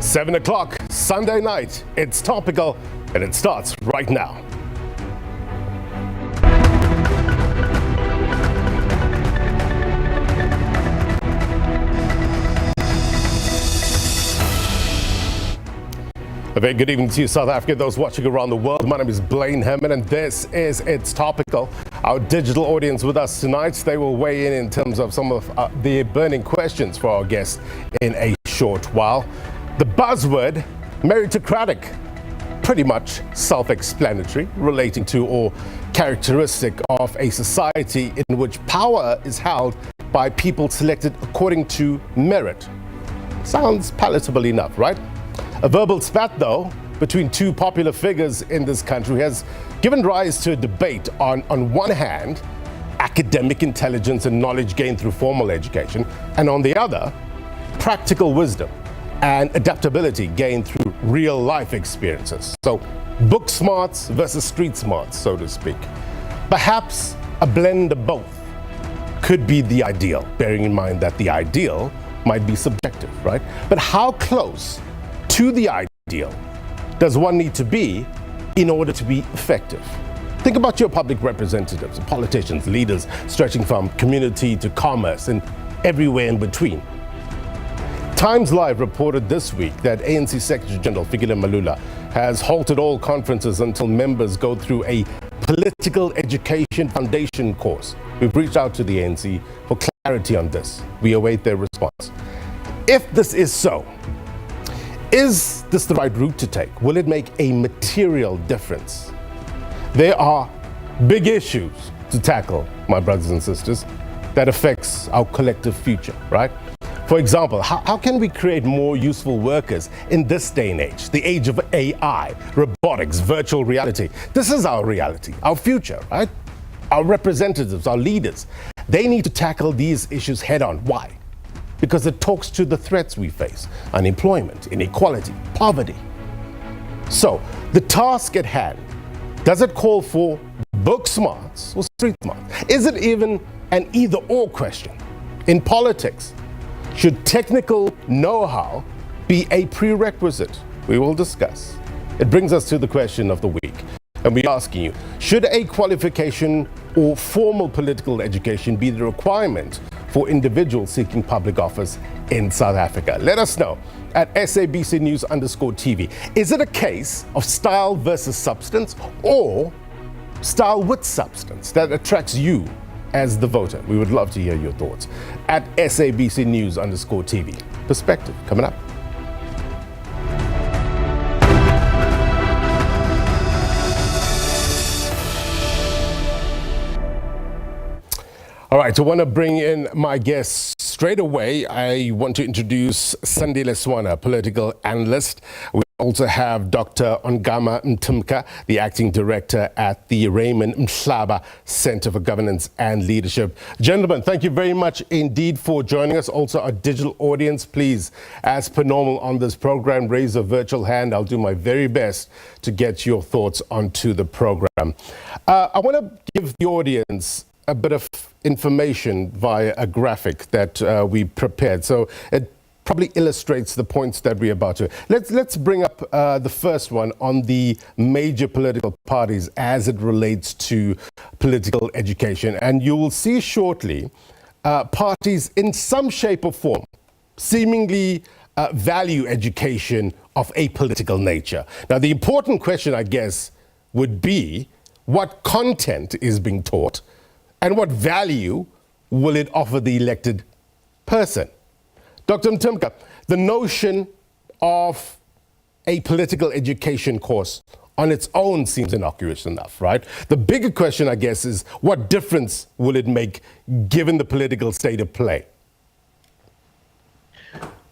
7 o'clock, Sunday night. It's Topical, and it starts right now. A very good evening to you, South Africa, those watching around the world. My name is Blaine Herman, and this is It's Topical. Our digital audience with us tonight, they will weigh in terms of some of the burning questions for our guests in a short while. The buzzword, meritocratic, pretty much self-explanatory, relating to or characteristic of a society in which power is held by people selected according to merit. Sounds palatable enough, right? A verbal spat, though, between two popular figures in this country has given rise to a debate on one hand, academic intelligence and knowledge gained through formal education, and on the other, practical wisdom and adaptability gained through real life experiences. So, book smarts versus street smarts, so to speak. Perhaps a blend of both could be the ideal, bearing in mind that the ideal might be subjective, right? But how close to the ideal does one need to be in order to be effective? Think about your public representatives, politicians, leaders, stretching from community to commerce and everywhere in between. Times Live reported this week that ANC Secretary General Fikile Mbalula has halted all conferences until members go through a political education foundation course. We've reached out to the ANC for clarity on this. We await their response. If this is so, is this the right route to take? Will it make a material difference? There are big issues to tackle, my brothers and sisters, that affects our collective future, right? For example, how can we create more useful workers in this day and age, the age of AI, robotics, virtual reality? This is our reality, our future, right? Our representatives, our leaders, they need to tackle these issues head on. Why? Because it talks to the threats we face: unemployment, inequality, poverty. So, the task at hand, does it call for book smarts or street smarts? Is it even an either-or question? In politics, should technical know-how be a prerequisite? We will discuss. It brings us to the question of the week. And we're asking you, should a qualification or formal political education be the requirement for individuals seeking public office in South Africa? Let us know at SABC News_TV. Is it a case of style versus substance, or style with substance that attracts you as the voter? We would love to hear your thoughts at SABC News_TV. Perspective coming up. All right, I want to bring in my guests straight away. I want to introduce Sandile Swana, political analyst. We also have Dr. Ongama Mtimka, the acting director at the Raymond Mhlaba Centre for Governance and Leadership. Gentlemen, thank you very much indeed for joining us. Also, our digital audience, please, as per normal on this program, raise a virtual hand. I'll do my very best to get your thoughts onto the program. I want to give the audience a bit of information via a graphic that we prepared. So it probably illustrates the points that we're about to. Let's bring up the first one on the major political parties as it relates to political education. And you will see shortly parties in some shape or form seemingly value education of a political nature. Now, the important question, I guess, would be what content is being taught and what value will it offer the elected person? Dr. Mtimka, the notion of a political education course on its own seems innocuous enough, right? The bigger question, I guess, is what difference will it make given the political state of play?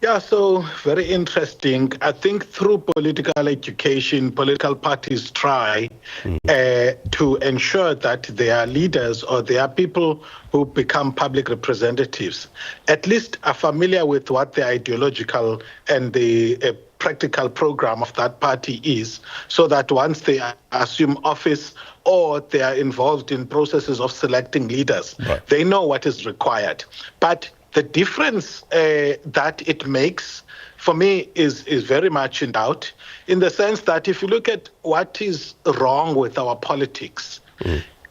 Yeah, so very interesting. I think through political education, political parties try to ensure that their leaders or their people who become public representatives at least are familiar with what the ideological and the practical program of that party is, so that once they assume office or they are involved in processes of selecting leaders, they know what is required. But the difference that it makes for me, is very much in doubt, in the sense that if you look at what is wrong with our politics,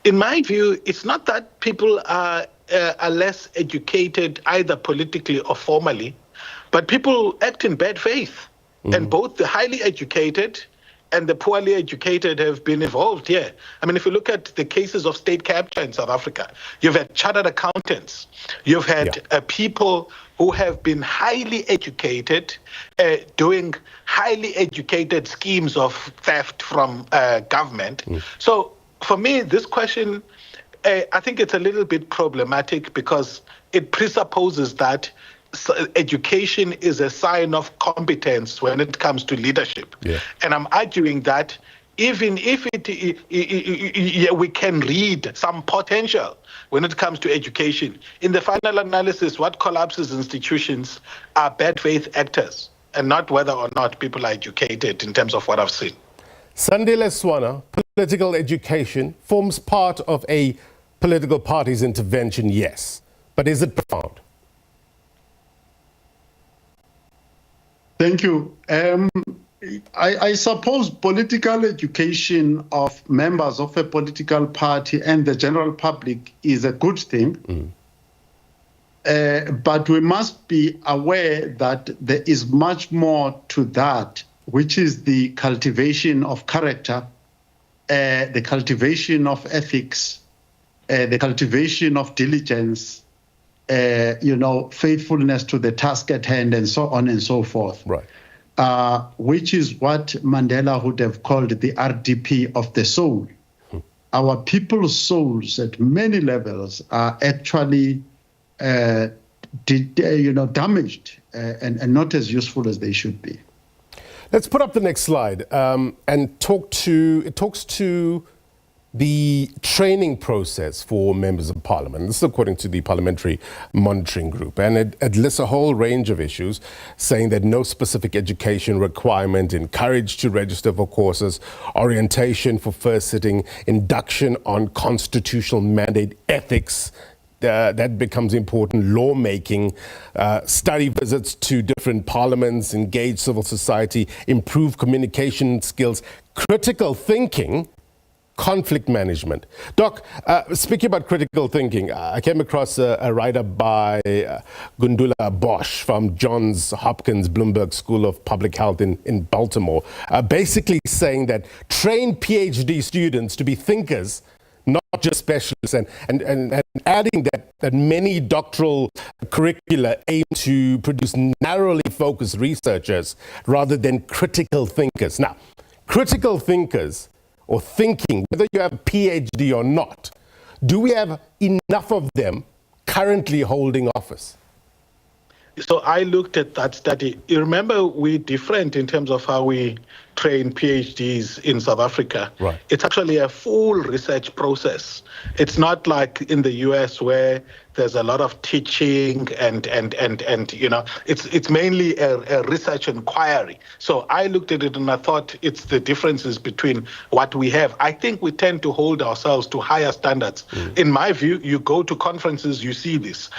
in my view, it's not that people are less educated either politically or formally, but people act in bad faith. And both the highly educated and the poorly educated have been involved here. I mean, if you look at the cases of state capture in South Africa, you've had chartered accountants, you've had people who have been highly educated, doing highly educated schemes of theft from government. So for me, this question, I think it's a little bit problematic because it presupposes that education is a sign of competence when it comes to leadership. And I'm arguing that even if we can read some potential when it comes to education, in the final analysis, what collapses institutions are bad faith actors and not whether or not people are educated in terms of what I've seen. Sandile Swana, political education forms part of a political party's intervention, yes. But is it profound? Thank you. I suppose political education of members of a political party and the general public is a good thing. But we must be aware that there is much more to that, which is the cultivation of character, the cultivation of ethics, the cultivation of diligence, faithfulness to the task at hand, and so on and so forth. Right. Which is what Mandela would have called the RDP of the soul. Our people's souls at many levels are actually, damaged and not as useful as they should be. Let's put up the next slide and talks to the training process for members of parliament. This is according to the Parliamentary Monitoring Group. And it lists a whole range of issues, saying that no specific education requirement, encouraged to register for courses, orientation for first sitting, induction on constitutional mandate ethics, that becomes important, lawmaking, study visits to different parliaments, engage civil society, improve communication skills, critical thinking, conflict management. Doc, speaking about critical thinking, I came across a write-up by Gundula Bosch from Johns Hopkins Bloomberg School of Public Health in Baltimore, basically saying that train PhD students to be thinkers, not just specialists, and adding that many doctoral curricula aim to produce narrowly focused researchers rather than critical thinkers. Now, critical thinkers or thinking, whether you have a PhD or not, do we have enough of them currently holding office? So I looked at that study. You remember we're different in terms of how we train PhDs in South Africa. Right. It's actually a full research process. It's not like in the US where there's a lot of teaching and it's mainly a research inquiry. So I looked at it and I thought it's the differences between what we have. I think we tend to hold ourselves to higher standards. In my view, you go to conferences, you see this,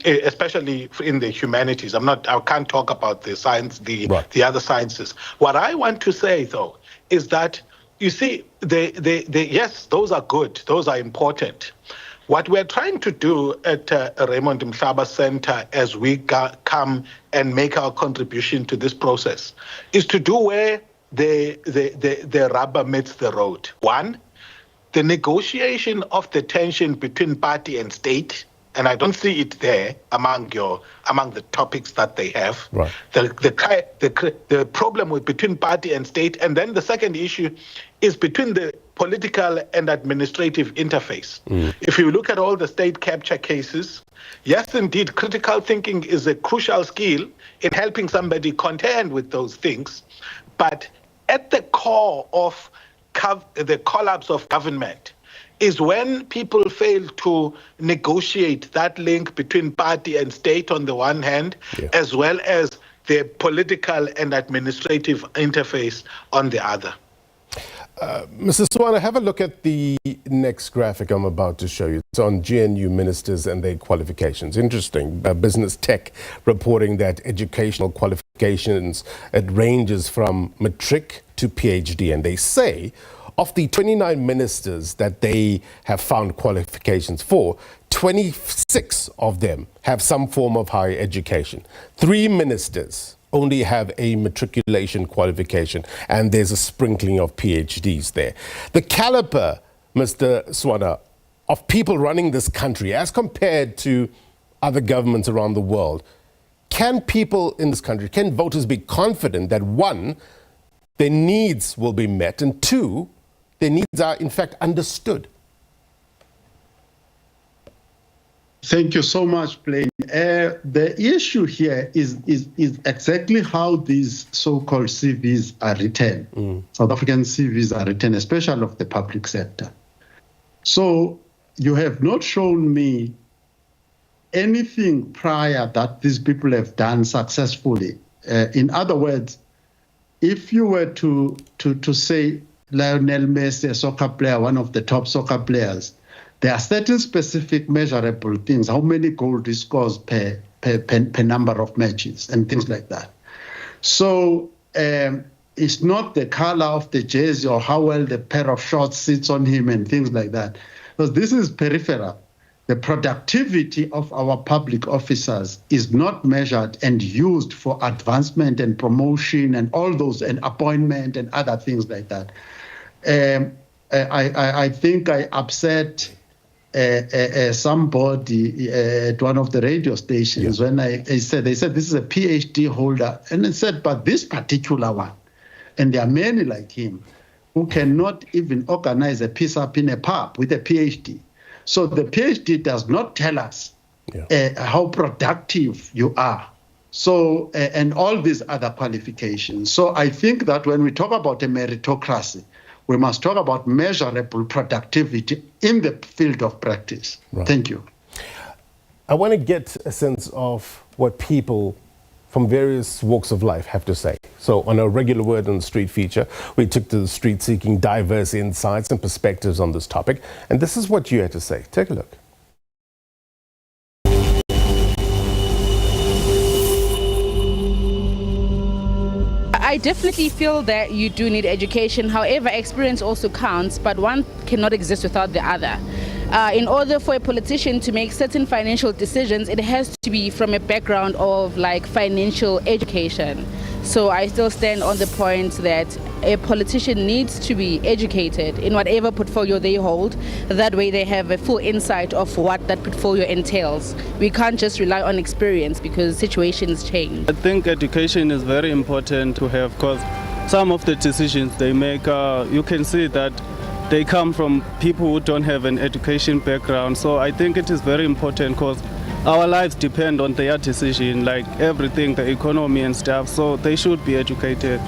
especially in the humanities. I can't talk about the science, the other sciences. What I want to say though is that you see, yes, those are good, those are important. What we're trying to do at Raymond Mhlaba Centre as we come and make our contribution to this process is to do where the rubber meets the road. One, the negotiation of the tension between party and state, and I don't see it there among the topics that they have. Right. The problem with between party and state, and then the second issue is between the political and administrative interface. If you look at all the state capture cases, yes, indeed, critical thinking is a crucial skill in helping somebody contend with those things. But at the core of the collapse of government is when people fail to negotiate that link between party and state on the one hand, as well as the political and administrative interface on the other. Mr. Swana, have a look at the next graphic I'm about to show you. It's on GNU ministers and their qualifications. Interesting. Business Tech reporting that educational qualifications, it ranges from matric to PhD. And they say of the 29 ministers that they have found qualifications for, 26 of them have some form of higher education. 3 ministers only have a matriculation qualification, and there's a sprinkling of PhDs there. The caliber, Mr. Swana, of people running this country as compared to other governments around the world, can people in this country, can voters be confident that one, their needs will be met, and two, their needs are in fact understood? Thank you so much, Blaine. The issue here is exactly how these so-called CVs are written. South African CVs are written, especially of the public sector. So you have not shown me anything prior that these people have done successfully. In other words, if you were to say Lionel Messi, a soccer player, one of the top soccer players, there are certain specific measurable things, how many goals he scores per number of matches and things like that. So it's not the color of the jersey or how well the pair of shorts sits on him and things like that. Because this is peripheral. The productivity of our public officers is not measured and used for advancement and promotion and all those, and appointment and other things like that. I think I upset somebody at one of the radio stations when they said this is a PhD holder, and I said, but this particular one, and there are many like him who cannot even organize a piece up in a pub with a PhD. So the PhD does not tell us how productive you are. So and all these other qualifications. So I think that when we talk about a meritocracy, we must talk about measurable productivity in the field of practice. Right. Thank you. I want to get a sense of what people from various walks of life have to say. So on a regular word on the street feature, we took to the street seeking diverse insights and perspectives on this topic. And this is what you had to say. Take a look. I definitely feel that you do need education. However, experience also counts, but one cannot exist without the other. In order for a politician to make certain financial decisions, it has to be from a background of like financial education. So I still stand on the point that a politician needs to be educated in whatever portfolio they hold. That way they have a full insight of what that portfolio entails. We can't just rely on experience because situations change. I think education is very important to have, because some of the decisions they make, you can see that they come from people who don't have an education background. So I think it is very important because our lives depend on their decision, like everything, the economy and stuff, so they should be educated.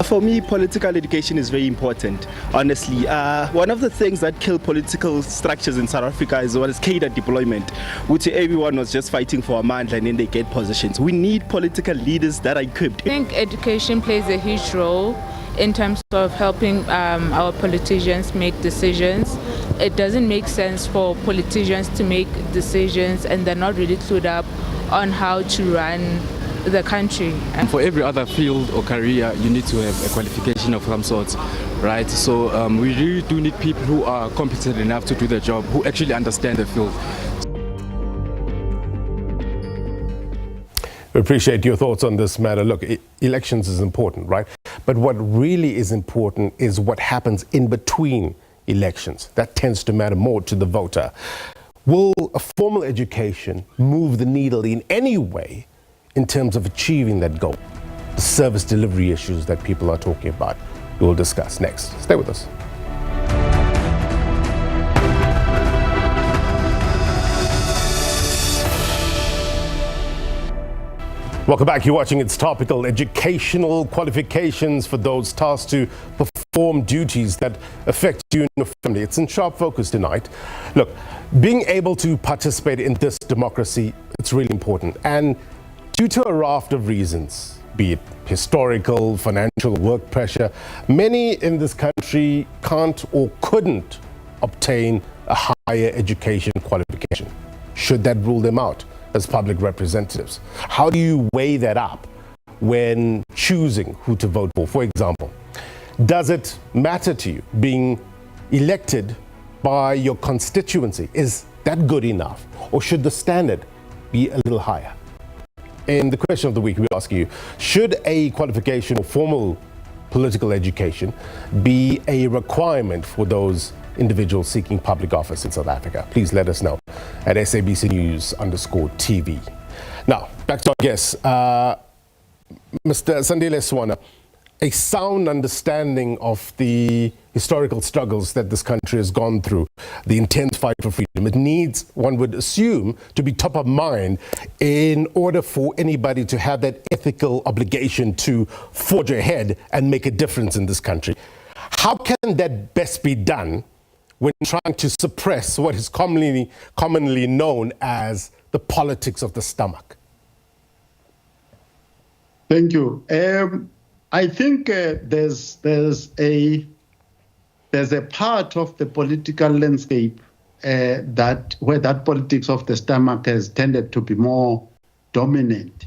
For me, political education is very important, honestly. One of the things that kill political structures in South Africa is what is cadre deployment, which everyone was just fighting for a mandla and then they get positions. We need political leaders that are equipped. I think education plays a huge role in terms of helping our politicians make decisions. It doesn't make sense for politicians to make decisions and they're not really clued up on how to run the country. And for every other field or career, you need to have a qualification of some sort, right? So we really do need people who are competent enough to do the job, who actually understand the field. We appreciate your thoughts on this matter. Look, elections is important, right? But what really is important is what happens in between elections. That tends to matter more to the voter. Will a formal education move the needle in any way in terms of achieving that goal? The service delivery issues that people are talking about, we will discuss next. Stay with us. Welcome back. You're watching It's Topical. Educational qualifications for those tasked to perform duties that affect you and your family. It's in sharp focus tonight. Look, being able to participate in this democracy, it's really important. And due to a raft of reasons, be it historical, financial, work pressure. Many in this country can't or couldn't obtain a higher education qualification. Should that rule them out as public representatives? How do you weigh that up when choosing who to vote for? For example, does it matter to you being elected by your constituency? Is that good enough? Or should the standard be a little higher? In the question of the week, we ask you, should a qualification or formal political education be a requirement for those individuals seeking public office in South Africa? Please let us know at SABC News_TV. Now, back to our guests. Mr. Sandile Swana, a sound understanding of the historical struggles that this country has gone through, the intense fight for freedom. It needs, one would assume, to be top of mind in order for anybody to have that ethical obligation to forge ahead and make a difference in this country. How can that best be done when trying to suppress what is commonly known as the politics of the stomach? Thank you. I think there's a part of the political landscape where that politics of the stomach has tended to be more dominant,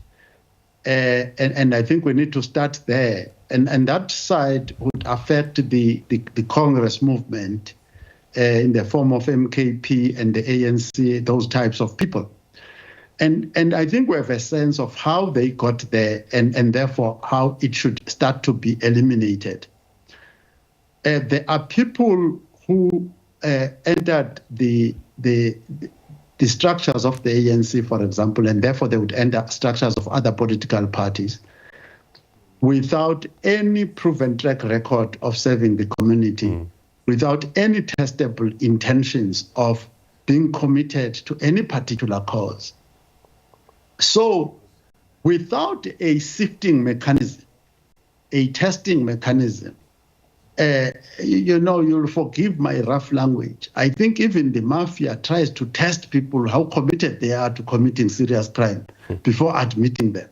and I think we need to start there. And that side would affect the Congress movement in the form of MKP and the ANC, those types of people. And I think we have a sense of how they got there and therefore how it should start to be eliminated. There are people who entered the structures of the ANC, for example, and therefore they would enter structures of other political parties without any proven track record of serving the community, without any testable intentions of being committed to any particular cause. So without a sifting mechanism, a testing mechanism, you'll forgive my rough language. I think even the mafia tries to test people how committed they are to committing serious crime before admitting them.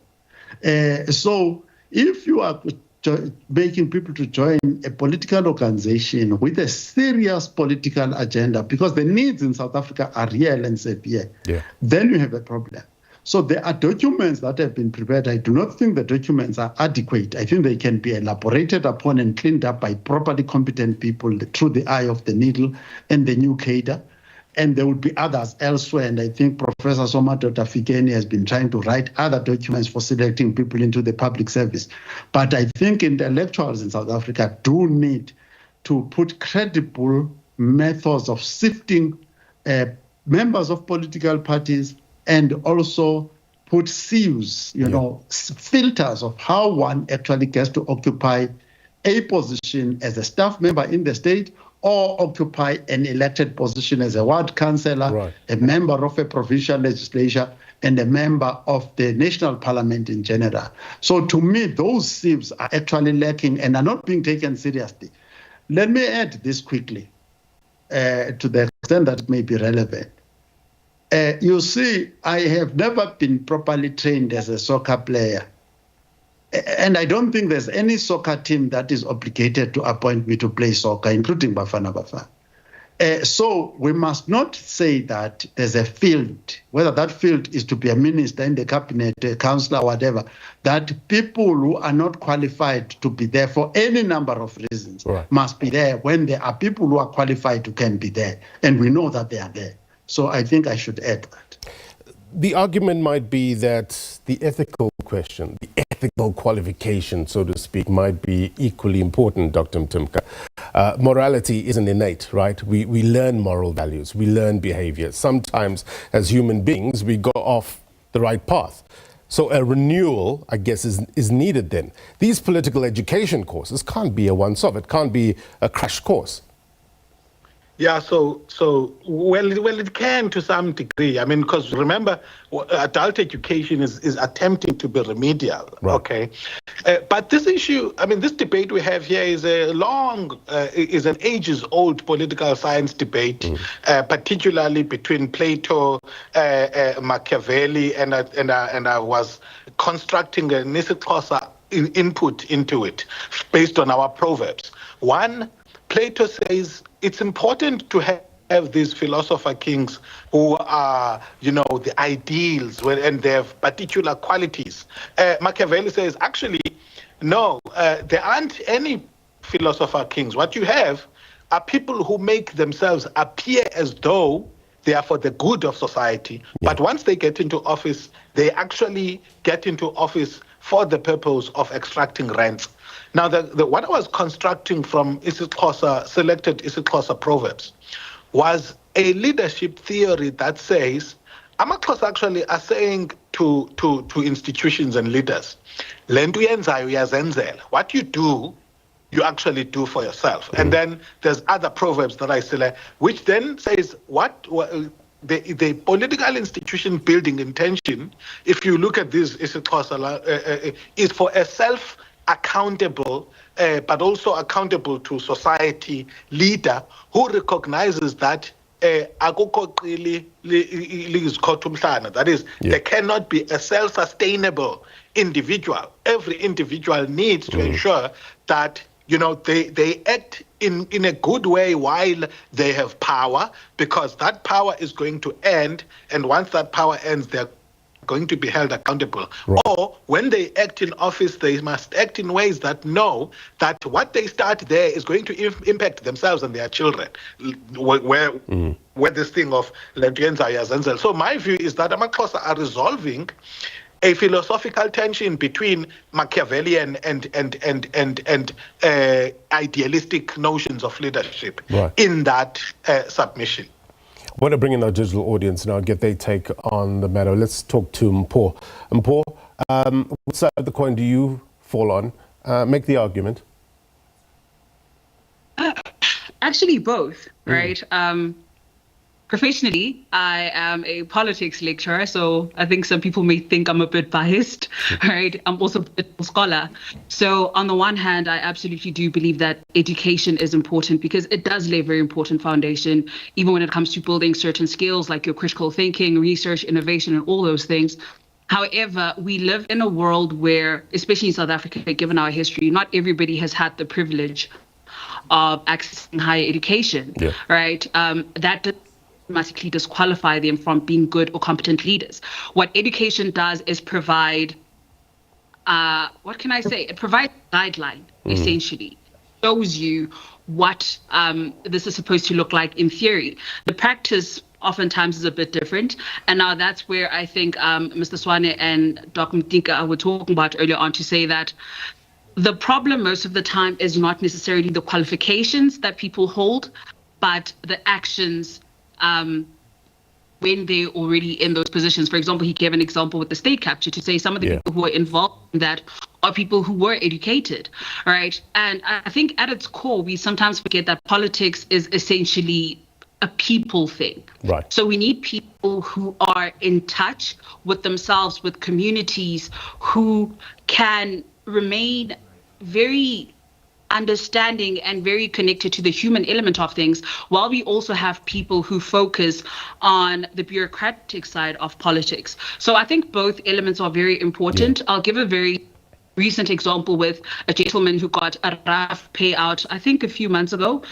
So if you are making people to join a political organization with a serious political agenda, because the needs in South Africa are real and severe, then you have a problem. So there are documents that have been prepared. I do not think the documents are adequate. I think they can be elaborated upon and cleaned up by properly competent people through the eye of the needle and the new cadre. And there would be others elsewhere. And I think Professor Somadoda Fikeni has been trying to write other documents for selecting people into the public service. But I think intellectuals in South Africa do need to put credible methods of sifting members of political parties, and also put sieves, filters of how one actually gets to occupy a position as a staff member in the state or occupy an elected position as a ward councillor, a member of a provincial legislature, and a member of the national parliament in general. So to me, those sieves are actually lacking and are not being taken seriously. Let me add this quickly to the extent that it may be relevant. You see, I have never been properly trained as a soccer player. And I don't think there's any soccer team that is obligated to appoint me to play soccer, including Bafana Bafana. So we must not say that there's a field, whether that field is to be a minister in the cabinet, a councillor, whatever, that people who are not qualified to be there for any number of reasons must be there when there are people who are qualified who can be there. And we know that they are there. So I think I should add that. The argument might be that the ethical question, the ethical qualification, so to speak, might be equally important, Dr. Mtimka. Morality isn't innate, right? We learn moral values, we learn behavior. Sometimes, as human beings, we go off the right path. So a renewal, I guess, is needed then. These political education courses can't be a once-off. It can't be a crash course. Yeah, so well, it can to some degree. I mean, because remember, adult education is attempting to be remedial. Right. Okay, but this issue, I mean, this debate we have here is is an ages-old political science debate, particularly between Plato, Machiavelli, and I was constructing a isiXhosa input into it based on our proverbs. One, Plato says it's important to have these philosopher kings who are, the ideals and they have particular qualities. Machiavelli says, actually, no, there aren't any philosopher kings. What you have are people who make themselves appear as though they are for the good of society. Yeah. But once they get into office, they actually get into office for the purpose of extracting rents. Now, what I was constructing from selected isiXhosa proverbs was a leadership theory that says, amaXhosa actually are saying to institutions and leaders, what you do, you actually do for yourself. And then there's other proverbs that I select, which then says the political institution building intention, if you look at this, is for a self-accountable, but also accountable to society leader who recognizes that that is, there cannot be a self-sustainable individual. Every individual needs to ensure that they act in a good way while they have power, because that power is going to end, and once that power ends, they're going to be held accountable. Right. Or when they act in office, they must act in ways that know that what they start there is going to impact themselves and their children. Where this thing of so my view is that amaXhosa are resolving a philosophical tension between Machiavellian and idealistic notions of leadership in that submission. I want to bring in our digital audience now and get their take on the matter. Let's talk to Mpho. Mpho, what side of the coin do you fall on? Make the argument. Actually, both, right? Professionally, I am a politics lecturer, so I think some people may think I'm a bit biased, right? I'm also a bit of a scholar. So on the one hand, I absolutely do believe that education is important because it does lay a very important foundation, even when it comes to building certain skills like your critical thinking, research, innovation, and all those things. However, we live in a world where, especially in South Africa, given our history, not everybody has had the privilege of accessing higher education, right? That automatically disqualify them from being good or competent leaders. What education does is provide, what can I say? It provides a guideline, essentially. Shows you what this is supposed to look like in theory. The practice oftentimes is a bit different. And now that's where I think Mr. Swana and Dr. Mtimka were talking about earlier on, to say that the problem most of the time is not necessarily the qualifications that people hold, but the actions when they're already in those positions. For example, he gave an example with the state capture to say some of the people who are involved in that are people who were educated, right? And I think at its core, we sometimes forget that politics is essentially a people thing. Right. So we need people who are in touch with themselves, with communities, who can remain very understanding and very connected to the human element of things, while we also have people who focus on the bureaucratic side of politics. So I think both elements are very important. I'll give a very recent example with a gentleman who got a RAF payout, I think a few months ago,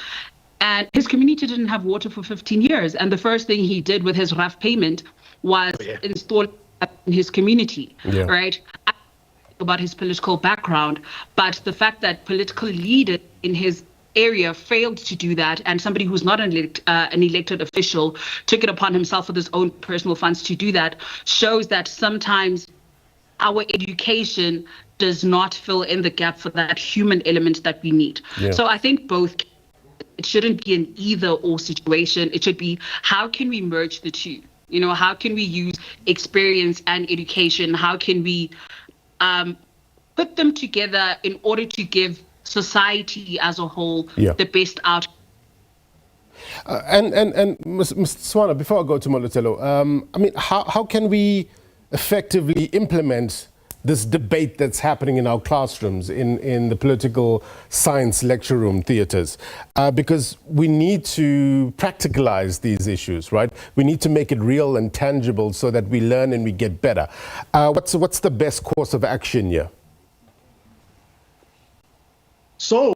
and his community didn't have water for 15 years. And the first thing he did with his RAF payment was install it in his community, right? About his political background, but the fact that political leaders in his area failed to do that, and somebody who's not an elected official took it upon himself with his own personal funds to do that, shows that sometimes our education does not fill in the gap for that human element that we need. So I think both. It shouldn't be an either or situation. It should be, how can we merge the two? How can we use experience and education? How can we put them together in order to give society as a whole the best outcome? And Mr. Swana, before I go to Molotelo, I mean, how can we effectively implement this debate that's happening in our classrooms, in the political science lecture room theatres? Because we need to practicalize these issues, right? We need to make it real and tangible so that we learn and we get better. What's the best course of action here? So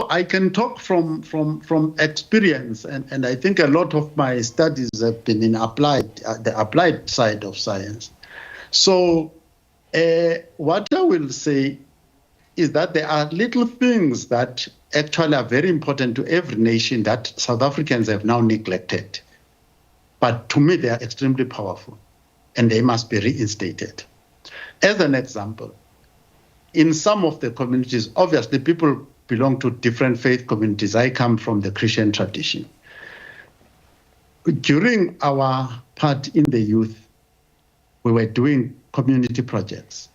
I can talk from experience, and I think a lot of my studies have been in the applied side of science. So what I will say is that there are little things that actually are very important to every nation that South Africans have now neglected. But to me, they are extremely powerful, and they must be reinstated. As an example, in some of the communities, obviously people belong to different faith communities. I come from the Christian tradition. During our part in the youth, we were doing community projects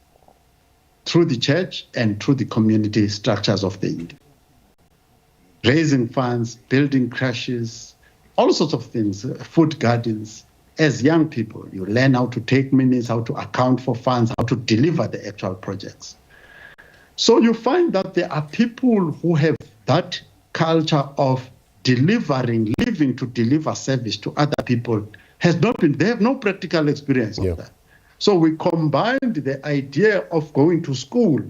through the church and through the community structures of the youth. Raising funds, building crashes, all sorts of things, food gardens. As young people, you learn how to take minutes, how to account for funds, how to deliver the actual projects. So you find that there are people who have that culture of delivering, living to deliver service to other people. They have no practical experience of that. So we combined the idea of going to school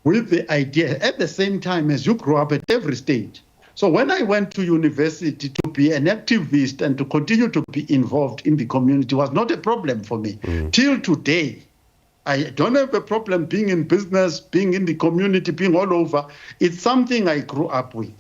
with the idea at the same time as you grow up at every stage. So when I went to university to be an activist and to continue to be involved in the community was not a problem for me. Till today, I don't have a problem being in business, being in the community, being all over. It's something I grew up with.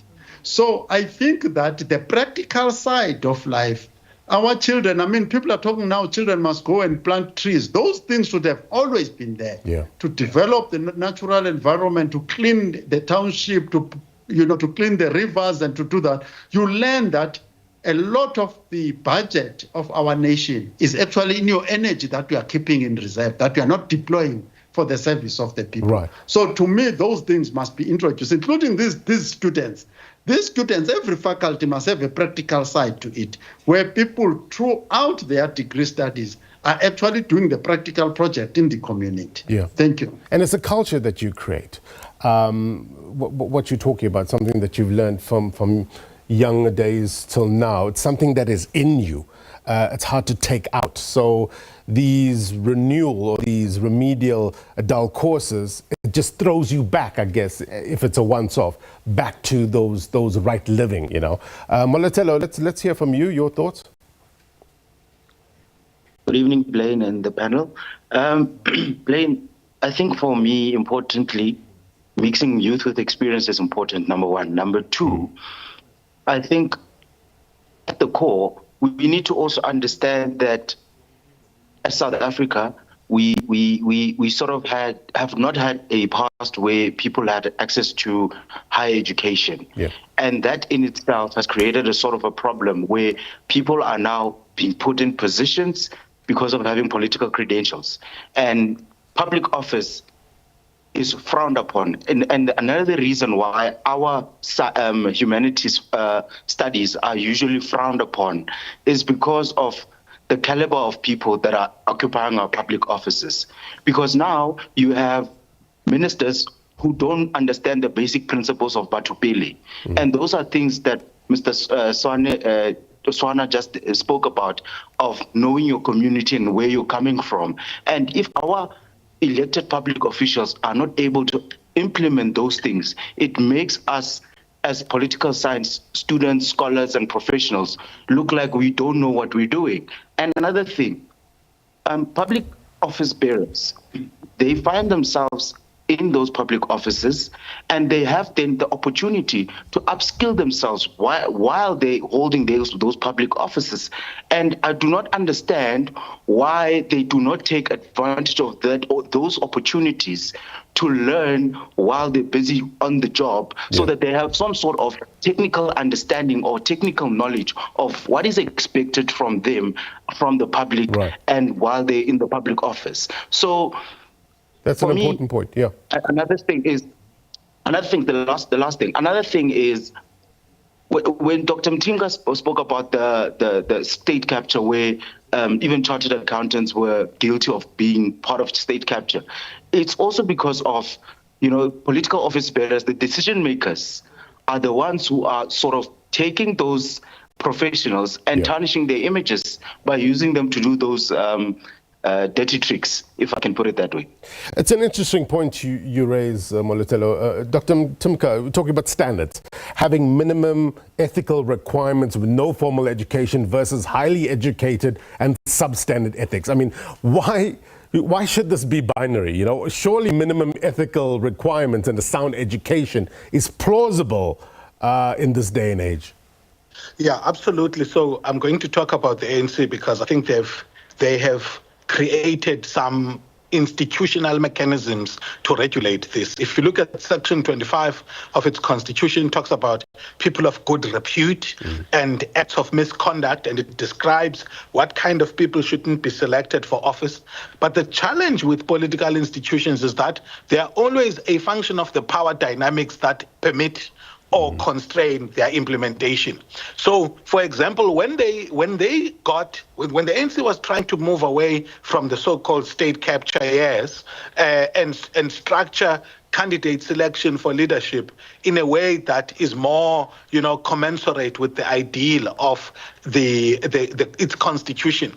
So I think that the practical side of life, our children, I mean, people are talking now, children must go and plant trees. Those things should have always been there to develop the natural environment, to clean the township, to clean the rivers and to do that. You learn that a lot of the budget of our nation is actually in your energy that we are keeping in reserve, that we are not deploying for the service of the people. Right. So to me, those things must be introduced, including these students. These students, every faculty must have a practical side to it, where people throughout their degree studies are actually doing the practical project in the community. Yeah. Thank you. And it's a culture that you create. What you're talking about, something that you've learned from younger days till now, it's something that is in you. It's hard to take out. So these renewal or these remedial adult courses, it just throws you back, I guess, if it's a once-off, back to those right living, you know. Molotelo, let's hear from you, your thoughts. Good evening, Blaine and the panel. Blaine, I think for me, importantly, mixing youth with experience is important, number one. Number two, I think at the core, we need to also understand that as South Africa, we sort of have not had a past where people had access to higher education. Yeah. And that in itself has created a sort of a problem where people are now being put in positions because of having political credentials. And public office is frowned upon. And another reason why our humanities studies are usually frowned upon is because of the caliber of people that are occupying our public offices. Because now you have ministers who don't understand the basic principles of Batupele. And those are things that Mr. Swana just spoke about, of knowing your community and where you're coming from. And if our elected public officials are not able to implement those things, it makes us as political science students, scholars, and professionals look like we don't know what we're doing. And another thing, public office bearers, they find themselves in those public offices, and they have then the opportunity to upskill themselves while they're holding those public offices. And I do not understand why they do not take advantage of that or those opportunities to learn while they're busy on the job, so that they have some sort of technical understanding or technical knowledge of what is expected from them, from the public, and while they're in the public office. So that's an important point. Yeah. The last thing is, when Dr. Mtimka spoke about the state capture, where even chartered accountants were guilty of being part of state capture, it's also because of, political office bearers, the decision makers are the ones who are sort of taking those professionals and tarnishing their images by using them to do those dirty tricks, if I can put it that way. It's an interesting point you raise, Molotelo. Dr. Mtimka, we're talking about standards. Having minimum ethical requirements with no formal education versus highly educated and substandard ethics. I mean, why should this be binary? Surely minimum ethical requirements and a sound education is plausible in this day and age. Yeah, absolutely. So I'm going to talk about the ANC because I think they have created some institutional mechanisms to regulate this. If you look at Section 25 of its constitution, it talks about people of good repute and acts of misconduct, and it describes what kind of people shouldn't be selected for office. But the challenge with political institutions is that they are always a function of the power dynamics that permit or constrain their implementation. So, for example, when the ANC was trying to move away from the so-called state capture years and structure candidate selection for leadership in a way that is more, commensurate with the ideal of its constitution,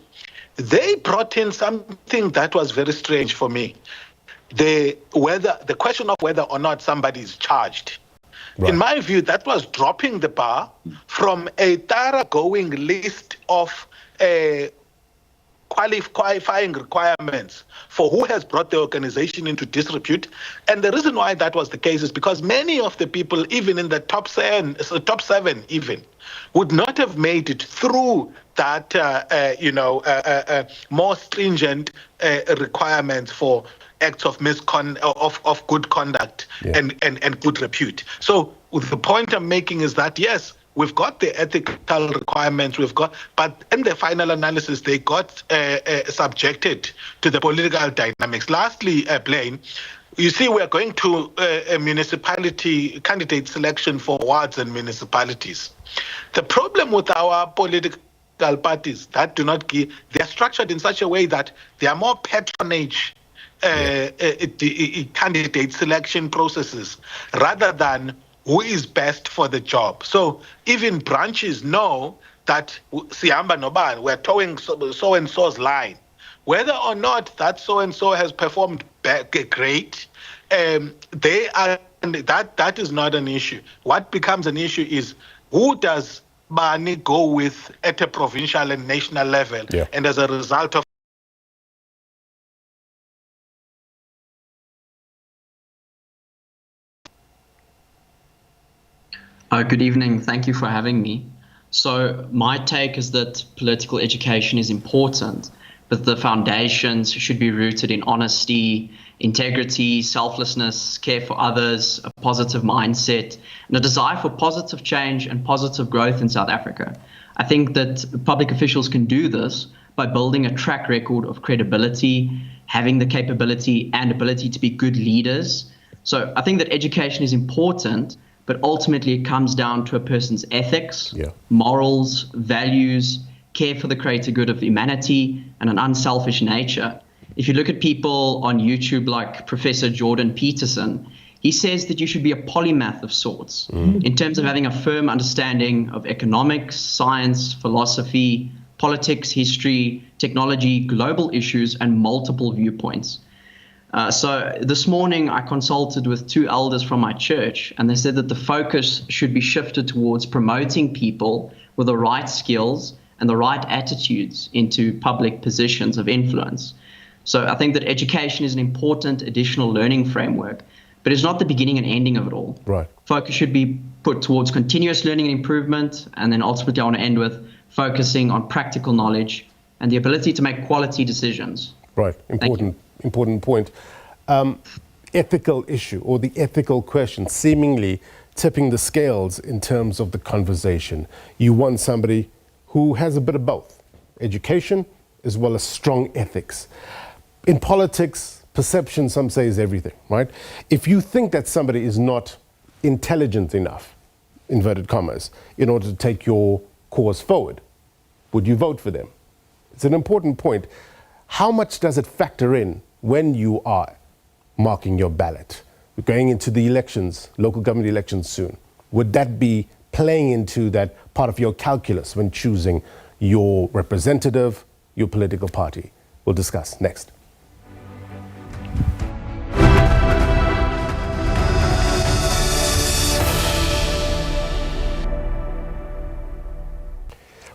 they brought in something that was very strange for me: the question of whether or not somebody is charged. Right. In my view, that was dropping the bar from a thoroughgoing list of qualifying requirements for who has brought the organization into disrepute. And the reason why that was the case is because many of the people, even in the top seven even, would not have made it through that, more stringent requirements for acts of of good conduct and good repute. So the point I'm making is that, yes, we've got the ethical requirements, but in the final analysis, they got subjected to the political dynamics. Lastly, Blaine, you see, we're going to a municipality candidate selection for wards and municipalities. The problem with our political parties that do not give, they're structured in such a way that they are more patronage candidate selection processes rather than who is best for the job. So even branches know that Siamba Noban, we're towing so-and-so's line. Whether or not that so-and-so has performed great, that is not an issue. What becomes an issue is who does Bani go with at a provincial and national level, and as a result of good evening. Thank you for having me. So my take is that political education is important, but the foundations should be rooted in honesty, integrity, selflessness, care for others, a positive mindset, and a desire for positive change and positive growth in South Africa. I think that public officials can do this by building a track record of credibility, having the capability and ability to be good leaders. So I think that education is important, but ultimately it comes down to a person's ethics, morals, values, care for the greater good of humanity, and an unselfish nature. If you look at people on YouTube like Professor Jordan Peterson, he says that you should be a polymath of sorts in terms of having a firm understanding of economics, science, philosophy, politics, history, technology, global issues, and multiple viewpoints. So this morning I consulted with 2 elders from my church, and they said that the focus should be shifted towards promoting people with the right skills and the right attitudes into public positions of influence. So I think that education is an important additional learning framework, but it's not the beginning and ending of it all. Right. Focus should be put towards continuous learning and improvement, and then ultimately I want to end with focusing on practical knowledge and the ability to make quality decisions. Right. Important point. Ethical issue or the ethical question seemingly tipping the scales in terms of the conversation. You want somebody who has a bit of both, education as well as strong ethics. In politics, perception, some say, is everything, right? If you think that somebody is not intelligent enough, inverted commas, in order to take your cause forward? Would you vote for them? It's an important point. How much does it factor in when you are marking your ballot? We're going into the elections, local government elections soon. Would that be playing into that part of your calculus when choosing your representative, your political party? We'll discuss next.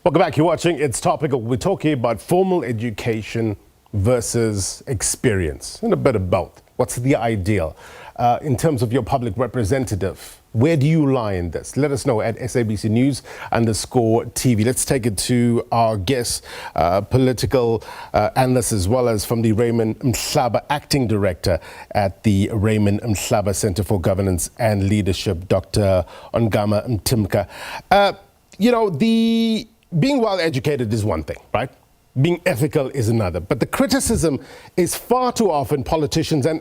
Welcome back. You're watching It's Topical. We're talking about formal education versus experience, and a bit of both. What's the ideal? In terms of your public representative, where do you lie in this? Let us know at SABC News _TV. Let's take it to our guest, political analyst, as well as from the Raymond Mhlaba, acting director at the Raymond Mhlaba Centre for Governance and Leadership, Dr. Ongama Mtimka. Being well educated is one thing, right? Being ethical is another. But the criticism is far too often politicians, and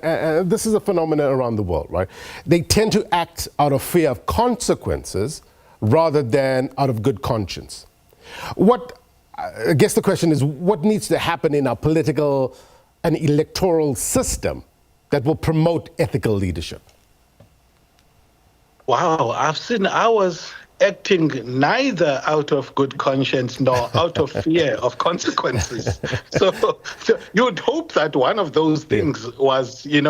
this is a phenomenon around the world, right? They tend to act out of fear of consequences rather than out of good conscience. I guess the question is, what needs to happen in our political and electoral system that will promote ethical leadership? Wow, I've seen ours acting neither out of good conscience nor out of fear of consequences. So you'd hope that one of those things was, in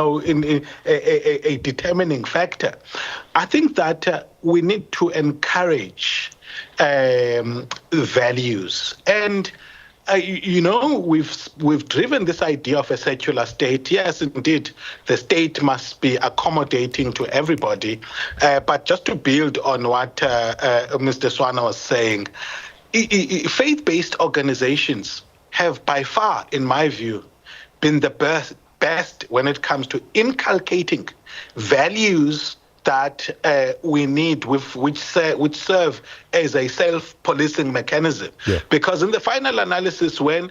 a determining factor. I think that we need to encourage values. And we've driven this idea of a secular state. Yes, indeed, the state must be accommodating to everybody. But just to build on what Mr. Swana was saying, faith-based organizations have by far, in my view, been the best when it comes to inculcating values that we need, which serve as a self-policing mechanism. Yeah. Because in the final analysis, when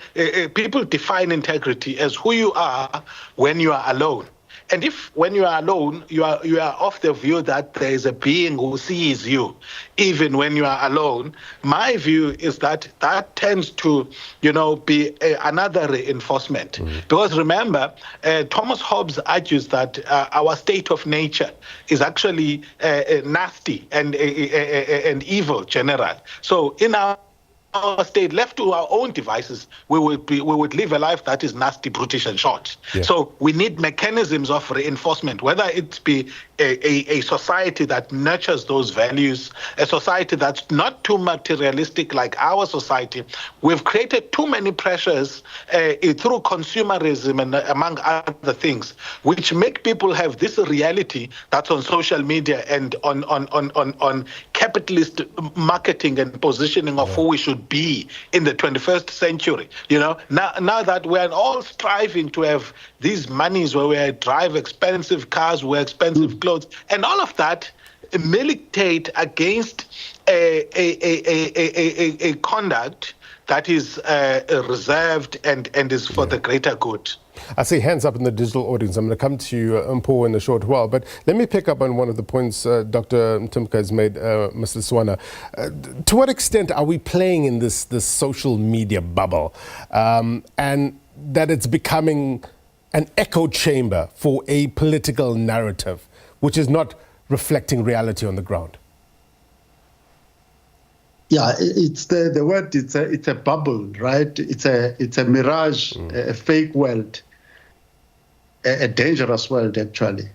people define integrity as who you are when you are alone, and if when you are alone, you are of the view that there is a being who sees you, even when you are alone, my view is that tends to, be another reinforcement. Mm-hmm. Because remember, Thomas Hobbes argues that our state of nature is actually nasty and evil general. So in our state, left to our own devices, we would live a life that is nasty, brutish, and short. Yeah. So we need mechanisms of reinforcement, whether it be a society that nurtures those values, a society that's not too materialistic like our society. We've created too many pressures through consumerism and among other things, which make people have this reality that's on social media and on capitalist marketing and positioning of who we should be in the 21st century. Now that we're all striving to have these monies where we drive expensive cars, wear expensive clothes, and all of that militate against a conduct that is reserved and is for the greater good. I see hands up in the digital audience. I'm going to come to you, Mpo, in a short while. But let me pick up on one of the points Dr. Mtimka has made, Mr. Swana. To what extent are we playing in this social media bubble, and that it's becoming an echo chamber for a political narrative, which is not reflecting reality on the ground? Yeah, it's the word. It's a bubble, right? It's a mirage, a fake world, a dangerous world actually.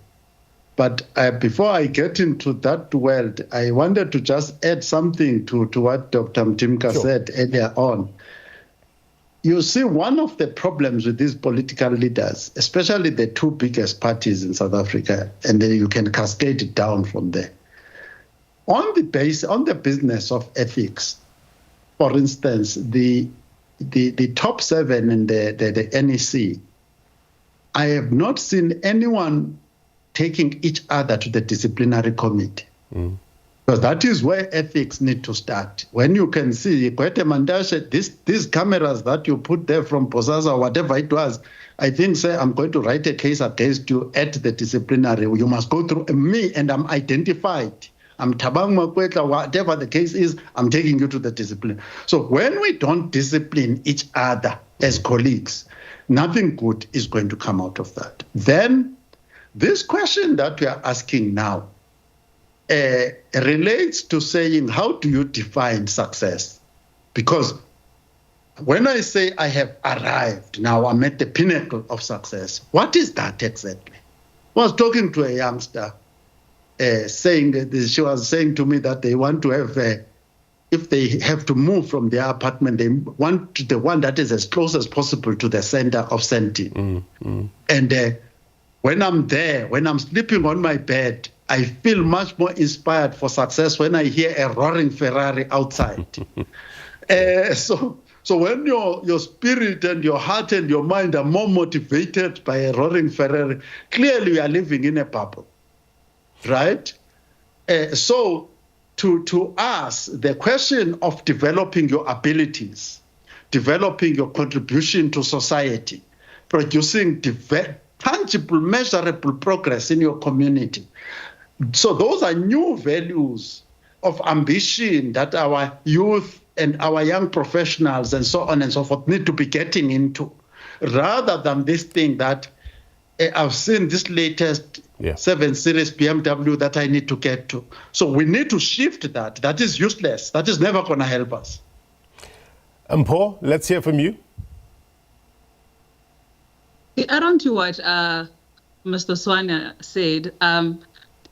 But before I get into that world, I wanted to just add something to what Dr. Mtimka said earlier on. You see, one of the problems with these political leaders, especially the two biggest parties in South Africa, and then you can cascade it down from there. On the business of ethics, for instance, the top seven in the NEC, I have not seen anyone taking each other to the disciplinary committee. Mm. Because that is where ethics need to start. When you can see, these cameras that you put there from Bosasa or whatever it was, I think, say, I'm going to write a case against you at the disciplinary. You must go through me, and I'm identified I'm Thabang Makwetla, whatever the case is, I'm taking you to the discipline. So when we don't discipline each other as colleagues, nothing good is going to come out of that. Then this question that we are asking now relates to saying, how do you define success? Because when I say I have arrived, now I'm at the pinnacle of success, what is that exactly? I was talking to a youngster she was saying to me that they want to have, if they have to move from their apartment, they want the one that is as close as possible to the center of Sandile. And when I'm there, when I'm sleeping on my bed, I feel much more inspired for success when I hear a roaring Ferrari outside. So when your spirit and your heart and your mind are more motivated by a roaring Ferrari, clearly we are living in a bubble, right? So to us, the question of developing your abilities, developing your contribution to society, producing tangible, measurable progress in your community. So those are new values of ambition that our youth and our young professionals and so on and so forth need to be getting into, rather than this thing that I've seen this latest 7 Series BMW that I need to get to. So we need to shift that. That is useless. That is never going to help us. Paul, let's hear from you. To add on to what Mr. Swana said,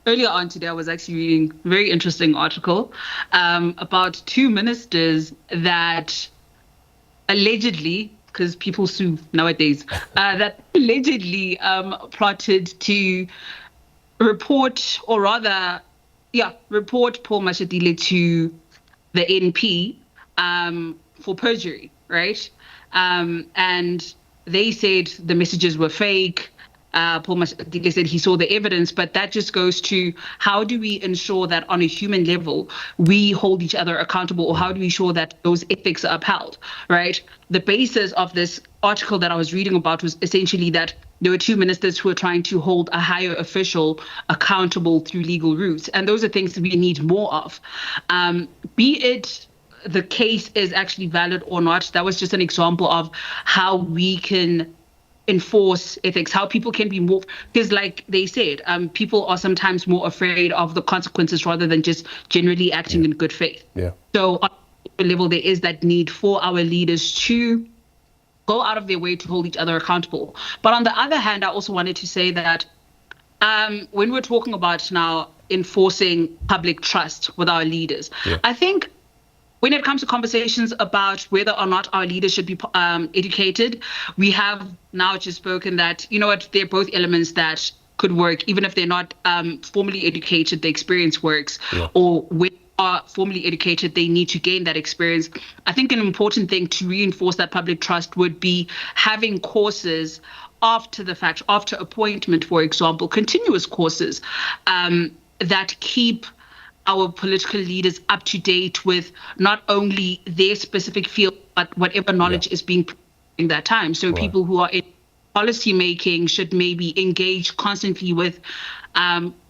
earlier on today, I was actually reading a very interesting article about 2 ministers that allegedly, because people sue nowadays, that allegedly plotted to report, or rather, report Paul Mashatile to the NP for perjury, right? And they said the messages were fake. Paul Mashatile said he saw the evidence, but that just goes to how do we ensure that on a human level we hold each other accountable, or how do we ensure that those ethics are upheld, right? The basis of this article that I was reading about was essentially that there were 2 ministers who were trying to hold a higher official accountable through legal routes, and those are things that we need more of. Be it the case is actually valid or not, that was just an example of how we can enforce ethics, how people can be more, because like they said, people are sometimes more afraid of the consequences rather than just generally acting in good faith. So on a level, there is that need for our leaders to go out of their way to hold each other accountable. But on the other hand, I also wanted to say that when we're talking about now enforcing public trust with our leaders, I think when it comes to conversations about whether or not our leaders should be educated, we have now just spoken that, you know what, they're both elements that could work, even if they're not formally educated, the experience works, or when they are formally educated, they need to gain that experience. I think an important thing to reinforce that public trust would be having courses after the fact, after appointment, for example, continuous courses that keep our political leaders up to date with not only their specific field, but whatever knowledge is being in that time. So people who are in policy making should maybe engage constantly with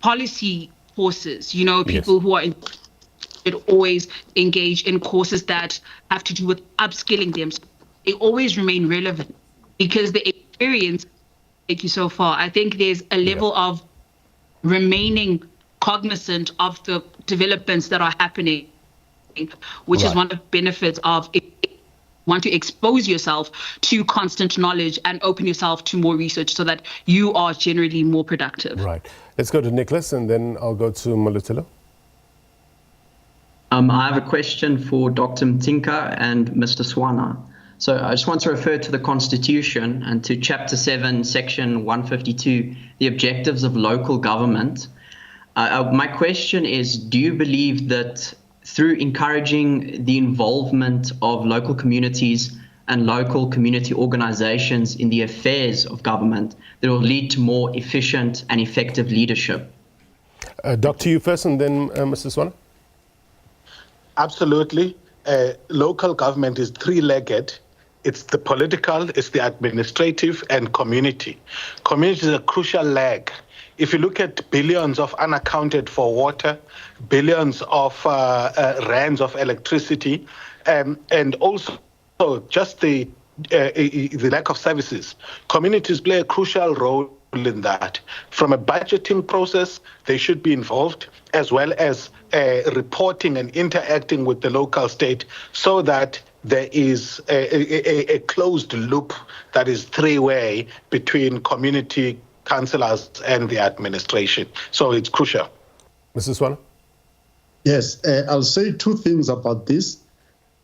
policy courses. You know, people who are in should always engage in courses that have to do with upskilling them. So they always remain relevant because the experience take you so far. I think there's a level of remaining cognizant of the developments that are happening, which is one of the benefits of want to expose yourself to constant knowledge and open yourself to more research so that you are generally more productive. Right. Let's go to Nicholas and then I'll go to Malutilo. I have a question for Dr. Mtimka and Mr. Swana. So I just want to refer to the Constitution and to Chapter 7, Section 152, the objectives of local government. My question is, do you believe that through encouraging the involvement of local communities and local community organizations in the affairs of government, that will lead to more efficient and effective leadership? Doctor, you first and then Mr. Swana. Absolutely. Local government is three-legged. It's the political, it's the administrative, and community. Community is a crucial leg if you look at billions of unaccounted for water, billions of rands of electricity, and also just the lack of services, communities play a crucial role in that. From a budgeting process, they should be involved, as well as reporting and interacting with the local state, so that there is a closed loop that is three-way between community councillors and the administration. So it's crucial. Mrs. Swana? Yes, I'll say two things about this.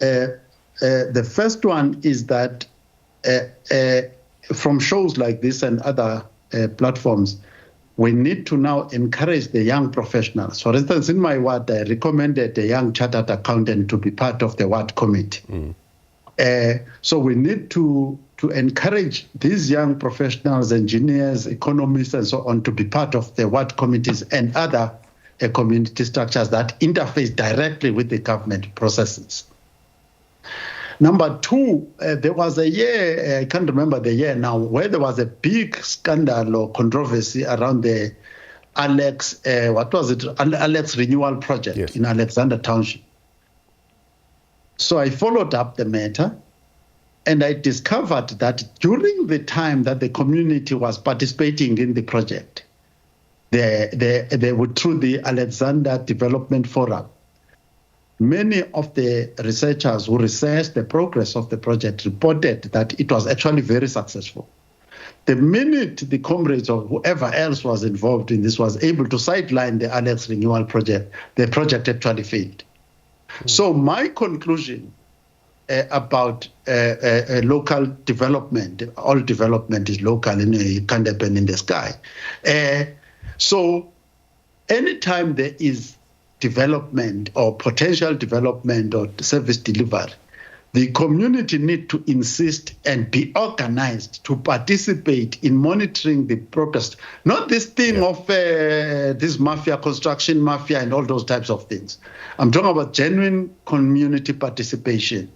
The first one is that from shows like this and other platforms, we need to now encourage the young professionals. For instance, in my ward, I recommended a young chartered accountant to be part of the ward committee. So we need to encourage these young professionals, engineers, economists, and so on, to be part of the ward committees and other community structures that interface directly with the government processes. Number two, there was a year, I can't remember the year now, where there was a big scandal or controversy around the Alex renewal project in Alexander Township. So I followed up the matter, and I discovered that during the time that the community was participating in the project, they were through the Alexander Development Forum. Many of the researchers who researched the progress of the project reported that it was actually very successful. The minute the comrades or whoever else was involved in this was able to sideline the Alex renewal project, the project actually failed. So my conclusion about local development, all development is local, it can't happen in the sky. So anytime there is development or potential development or service delivery, the community need to insist and be organized to participate in monitoring the progress. Not this thing of this mafia, construction mafia, and all those types of things. I'm talking about genuine community participation,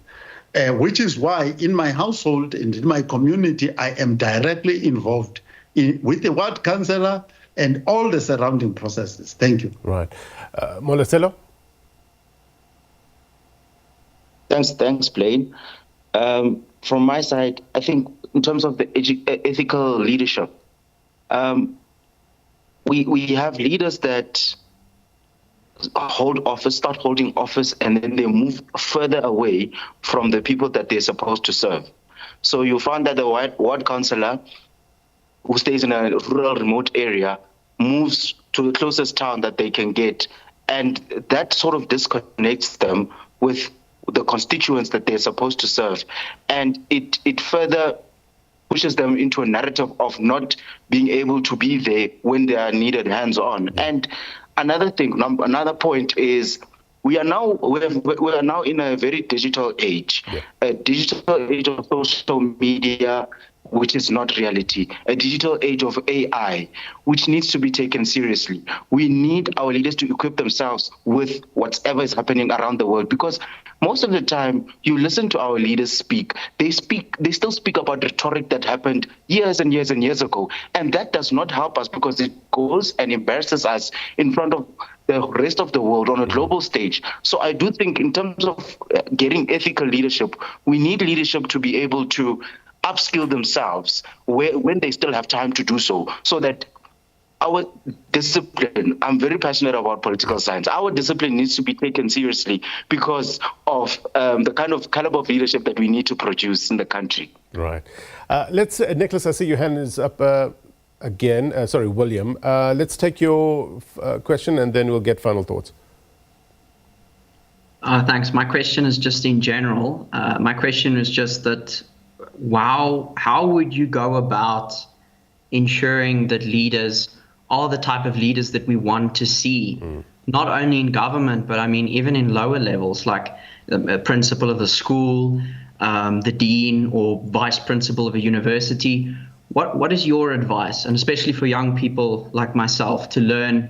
which is why in my household and in my community, I am directly involved with the ward councillor and all the surrounding processes. Thank you. Right. Moloselo? Thanks, Blaine. From my side, I think in terms of the ethical leadership, we have leaders that start holding office, and then they move further away from the people that they're supposed to serve. So you find that the ward councillor who stays in a rural, remote area moves to the closest town that they can get, and that sort of disconnects them with the constituents that they're supposed to serve, and it further pushes them into a narrative of not being able to be there when they are needed hands-on. And another point is we are now in a very digital age, a digital age of social media, which is not reality, a digital age of AI, which needs to be taken seriously. We need our leaders to equip themselves with whatever is happening around the world, because most of the time you listen to our leaders speak, they still speak about rhetoric that happened years and years and years ago. And that does not help us, because it goes and embarrasses us in front of the rest of the world on a global stage. So I do think in terms of getting ethical leadership, we need leadership to be able to upskill themselves when they still have time to do so that our discipline, I'm very passionate about political science, our discipline needs to be taken seriously because of the kind of caliber of leadership that we need to produce in the country. Right. Nicholas, I see your hand is up again. William. Let's take your question and then we'll get final thoughts. Thanks. My question is just in general. My question is just that, how would you go about ensuring that leaders are the type of leaders that we want to see, not only in government, but I mean, even in lower levels, like the principal of the school, the dean or vice principal of a university? What is your advice, and especially for young people like myself, to learn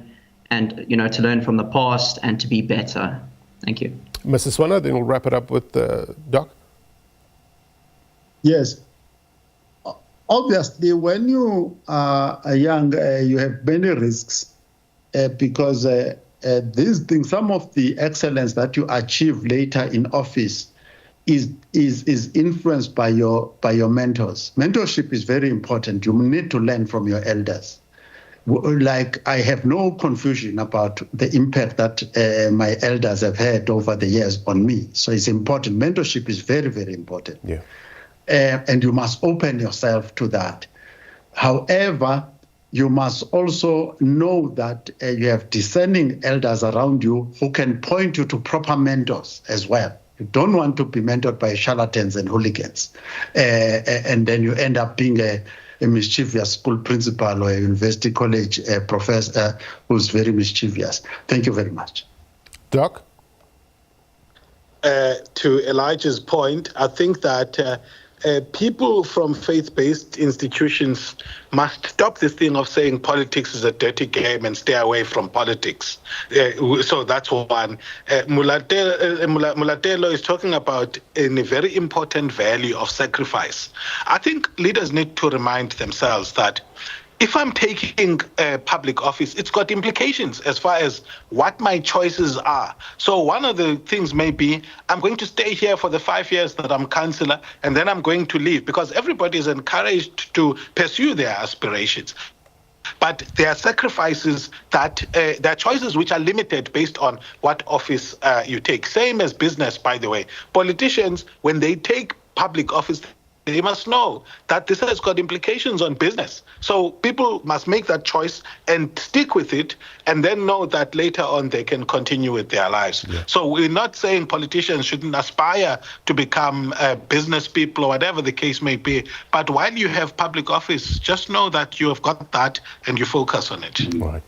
and, to learn from the past and to be better? Thank you. Mrs. Swana, then we'll wrap it up with Doc. Yes. Obviously, when you are young, you have many risks because these things, some of the excellence that you achieve later in office is influenced by your mentors. Mentorship is very important. You need to learn from your elders. Like, I have no confusion about the impact that my elders have had over the years on me. So it's important. Mentorship is very, very important. Yeah. And you must open yourself to that. However, you must also know that you have discerning elders around you who can point you to proper mentors as well. You don't want to be mentored by charlatans and hooligans. And then you end up being a mischievous school principal or a university college professor who's very mischievous. Thank you very much. Doc? To Elijah's point, I think that people from faith-based institutions must stop this thing of saying politics is a dirty game and stay away from politics. So that's one. Mulatelo is talking about a very important value of sacrifice. I think leaders need to remind themselves that if I'm taking public office, it's got implications as far as what my choices are. So one of the things may be, I'm going to stay here for the 5 years that I'm councillor, and then I'm going to leave, because everybody is encouraged to pursue their aspirations. But there are sacrifices that, there are choices which are limited based on what office you take. Same as business, by the way. Politicians, when they take public office, they must know that this has got implications on business. So people must make that choice and stick with it, and then know that later on they can continue with their lives. Yeah. So we're not saying politicians shouldn't aspire to become business people or whatever the case may be. But while you have public office, just know that you have got that and you focus on it. Right.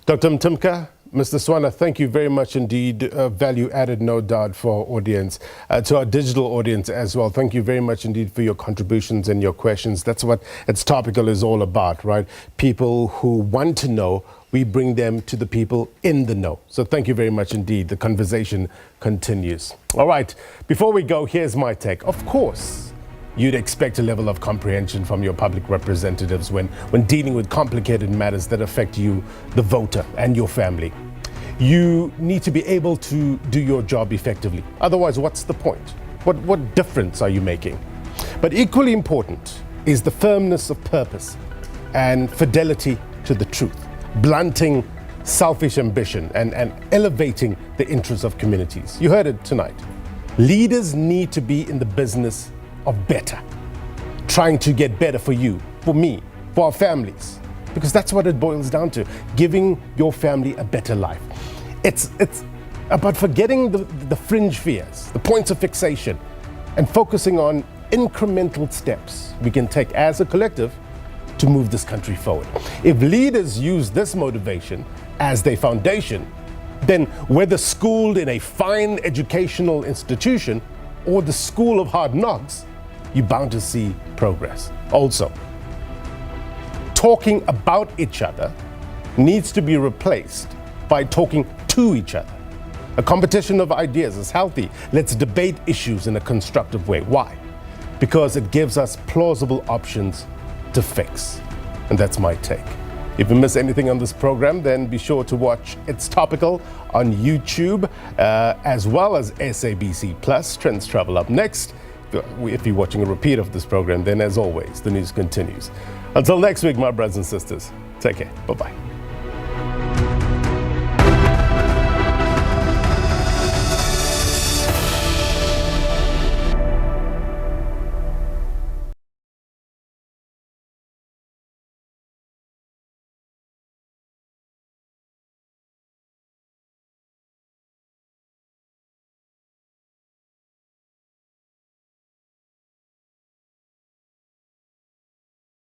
Dr. Mtimka, Mr. Swana, thank you very much indeed. Value added, no doubt, for our audience, to our digital audience as well. Thank you very much indeed for your contributions and your questions. That's what It's Topical is all about, right? People who want to know, we bring them to the people in the know. So thank you very much indeed. The conversation continues. All right, before we go, here's my take. Of course, you'd expect a level of comprehension from your public representatives when dealing with complicated matters that affect you, the voter, and your family. You need to be able to do your job effectively. Otherwise, what's the point? What difference are you making? But equally important is the firmness of purpose and fidelity to the truth, blunting selfish ambition and elevating the interests of communities. You heard it tonight. Leaders need to be in the business of better, trying to get better for you, for me, for our families, because that's what it boils down to, giving your family a better life. It's about forgetting the fringe fears, the points of fixation, and focusing on incremental steps we can take as a collective to move this country forward. If leaders use this motivation as their foundation, then whether schooled in a fine educational institution or the school of hard knocks, you're bound to see progress. Also, talking about each other needs to be replaced by talking to each other. A competition of ideas is healthy. Let's debate issues in a constructive way. Why? Because it gives us plausible options to fix. And that's my take. If you miss anything on this program, then be sure to watch It's Topical on YouTube, as well as SABC Plus. Trends Travel up next. If you're watching a repeat of this program, then as always, the news continues. Until next week, my brothers and sisters, take care. Bye-bye.